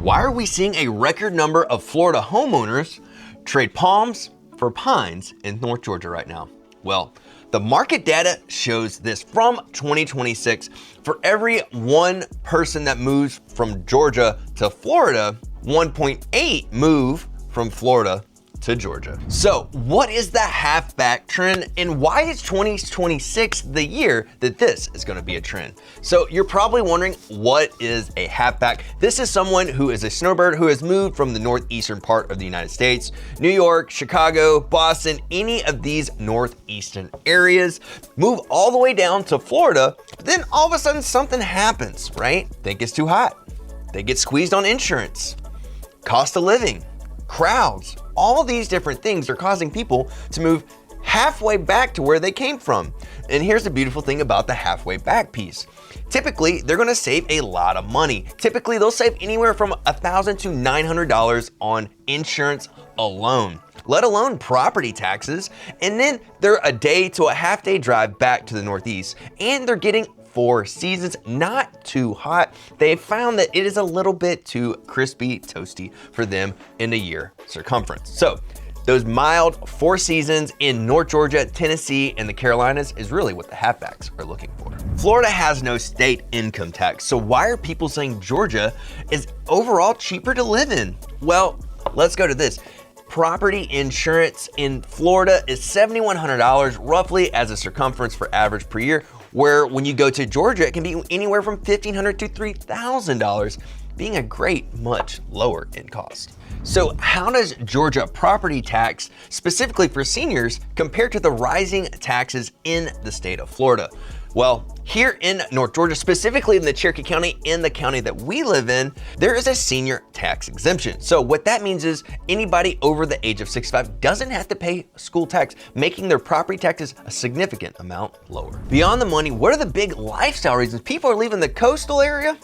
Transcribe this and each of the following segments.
Why are we seeing a record number of Florida homeowners trade palms for pines in North Georgia right now? Well, the market data shows this from 2026. For every one person that moves from Georgia to Florida, 1.8 move from Florida to Georgia. So what is the halfback trend and why is 2026 the year that this is gonna be a trend? So you're probably wondering, what is a halfback? This is someone who is a snowbird who has moved from the northeastern part of the United States, New York, Chicago, Boston, any of these northeastern areas, move all the way down to Florida, but then all of a sudden something happens, right? Think it's too hot. They get squeezed on insurance, cost of living, crowds, all these different things are causing people to move halfway back to where they came from. And here's the beautiful thing about the halfway back piece. Typically, they're gonna save a lot of money. Typically, they'll save anywhere from $1,000 to $900 on insurance alone, let alone property taxes. And then they're a day to a half day drive back to the Northeast, and they're getting 4 seasons, not too hot. They found that it is a little bit too crispy, toasty for them in a year circumference. So those mild 4 seasons in North Georgia, Tennessee, and the Carolinas is really what the halfbacks are looking for. Florida has no state income tax, so why are people saying Georgia is overall cheaper to live in? Well, let's go to this. Property insurance in Florida is $7,100 roughly as a circumference for average per year, where when you go to Georgia, it can be anywhere from $1,500 to $3,000, being a great much lower in cost. So how does Georgia property tax, specifically for seniors, compare to the rising taxes in the state of Florida? Well, here in North Georgia, specifically in the Cherokee County, in the county that we live in, there is a senior tax exemption. So what that means is anybody over the age of 65 doesn't have to pay school tax, making their property taxes a significant amount lower. Beyond the money, what are the big lifestyle reasons people are leaving the coastal area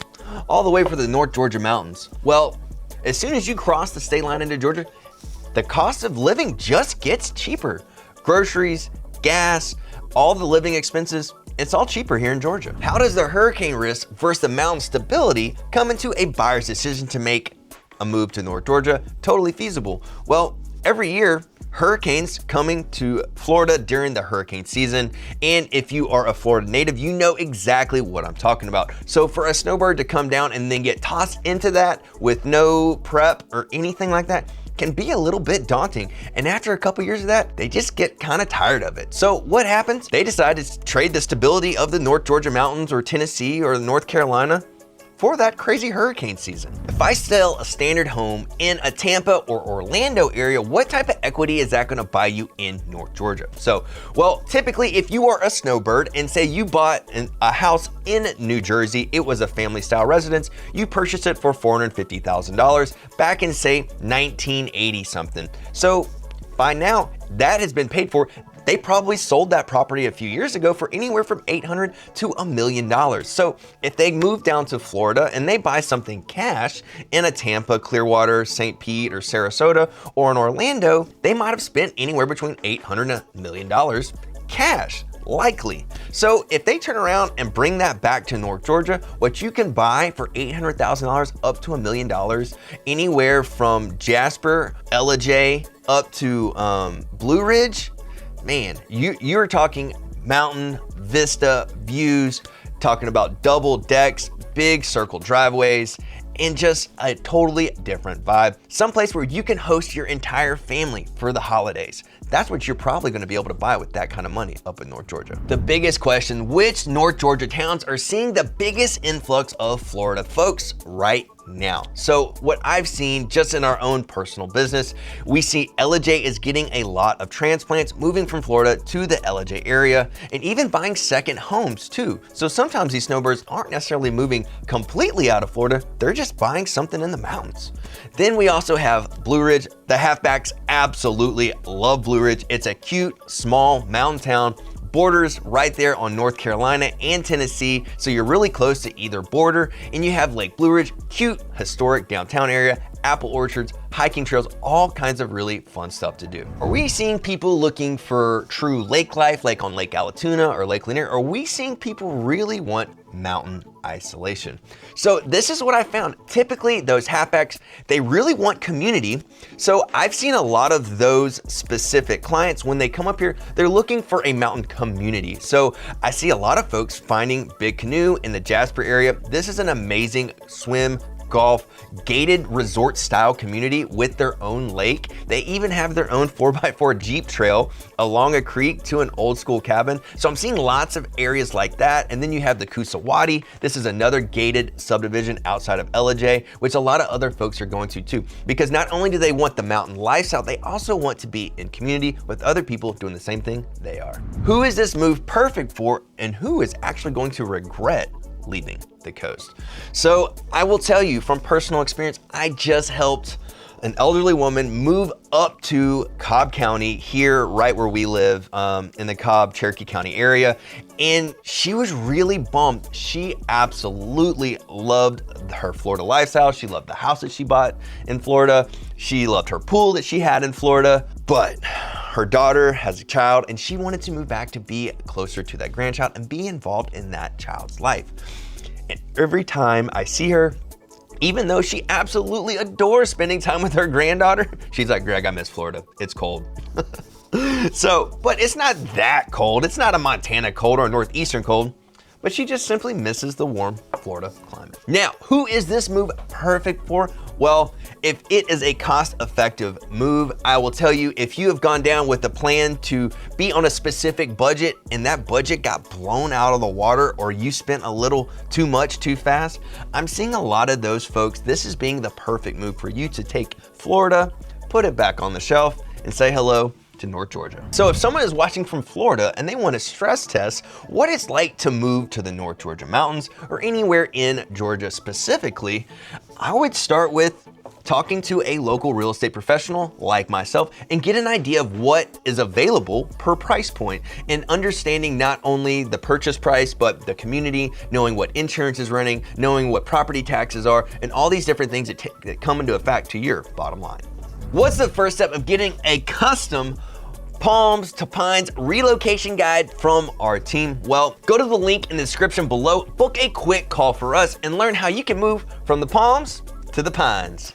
all the way for the North Georgia mountains? Well, as soon as you cross the state line into Georgia, the cost of living just gets cheaper. Groceries, gas, all the living expenses, it's all cheaper here in Georgia. How does the hurricane risk versus the mountain stability come into a buyer's decision to make a move to North Georgia totally feasible? Well, every year, hurricanes coming to Florida during the hurricane season. And if you are a Florida native, you know exactly what I'm talking about. So for a snowbird to come down and then get tossed into that with no prep or anything like that can be a little bit daunting. And after a couple years of that, they just get kind of tired of it. So what happens? They decide to trade the stability of the North Georgia mountains or Tennessee or North Carolina for that crazy hurricane season. If I sell a standard home in a Tampa or Orlando area, what type of equity is that gonna buy you in North Georgia? So, well, typically if you are a snowbird and say you bought a house in New Jersey, it was a family style residence, you purchased it for $450,000 back in say 1980 something. So by now that has been paid for. They probably sold that property a few years ago for anywhere from $800,000 to $1 million. So if they move down to Florida and they buy something cash in a Tampa, Clearwater, St. Pete, or Sarasota, or in Orlando, they might have spent anywhere between $800,000 and $1 million cash, likely. So if they turn around and bring that back to North Georgia, what you can buy for $800,000 up to $1 million, anywhere from Jasper, Ellijay, up to Blue Ridge, man, you're talking mountain vista views, talking about double decks, big circle driveways, and just a totally different vibe. Someplace where you can host your entire family for the holidays. That's what you're probably gonna be able to buy with that kind of money up in North Georgia. The biggest question, which North Georgia towns are seeing the biggest influx of Florida folks right now? So what I've seen just in our own personal business, we see Ellijay is getting a lot of transplants moving from Florida to the Ellijay area and even buying second homes too. So sometimes these snowbirds aren't necessarily moving completely out of Florida, they're just buying something in the mountains. Then we also have Blue Ridge. The halfbacks absolutely love Blue Ridge. It's a cute, small mountain town, borders right there on North Carolina and Tennessee, so you're really close to either border, and you have Lake Blue Ridge, cute, historic downtown area, apple orchards, hiking trails, all kinds of really fun stuff to do. Are we seeing people looking for true lake life, like on Lake Allatoona or Lake Lanier? Are we seeing people really want mountain isolation? So this is what I found. Typically those halfbacks, they really want community. So I've seen a lot of those specific clients, when they come up here, they're looking for a mountain community. So I see a lot of folks finding Big Canoe in the Jasper area. This is an amazing swim, golf, gated resort style community with their own lake. They even have their own 4x4 Jeep trail along a creek to an old school cabin. So I'm seeing lots of areas like that. And then you have the Kusawati. This is another gated subdivision outside of Ellijay, which a lot of other folks are going to too, because not only do they want the mountain lifestyle, they also want to be in community with other people doing the same thing they are. Who is this move perfect for, and who is actually going to regret leaving the coast? So I will tell you from personal experience, I just helped an elderly woman move up to Cobb County here, right where we live, in the Cobb, Cherokee County area. And she was really bummed. She absolutely loved her Florida lifestyle. She loved the house that she bought in Florida. She loved her pool that she had in Florida, but her daughter has a child and she wanted to move back to be closer to that grandchild and be involved in that child's life. And every time I see her, even though she absolutely adores spending time with her granddaughter, she's like, Greg, I miss Florida. It's cold. So, but it's not that cold. It's not a Montana cold or a northeastern cold, but she just simply misses the warm Florida climate. Now, who is this move perfect for? Well, if it is a cost-effective move, I will tell you, if you have gone down with a plan to be on a specific budget and that budget got blown out of the water, or you spent a little too much too fast, I'm seeing a lot of those folks, this is being the perfect move for you to take Florida, put it back on the shelf, and say hello to North Georgia. So if someone is watching from Florida and they want to stress test what it's like to move to the North Georgia mountains or anywhere in Georgia specifically, I would start with talking to a local real estate professional like myself and get an idea of what is available per price point, and understanding not only the purchase price, but the community, knowing what insurance is running, knowing what property taxes are, and all these different things that come into effect to your bottom line. What's the first step of getting a custom Palms to Pines relocation guide from our team? Well, go to the link in the description below, book a quick call for us, and learn how you can move from the Palms to the Pines.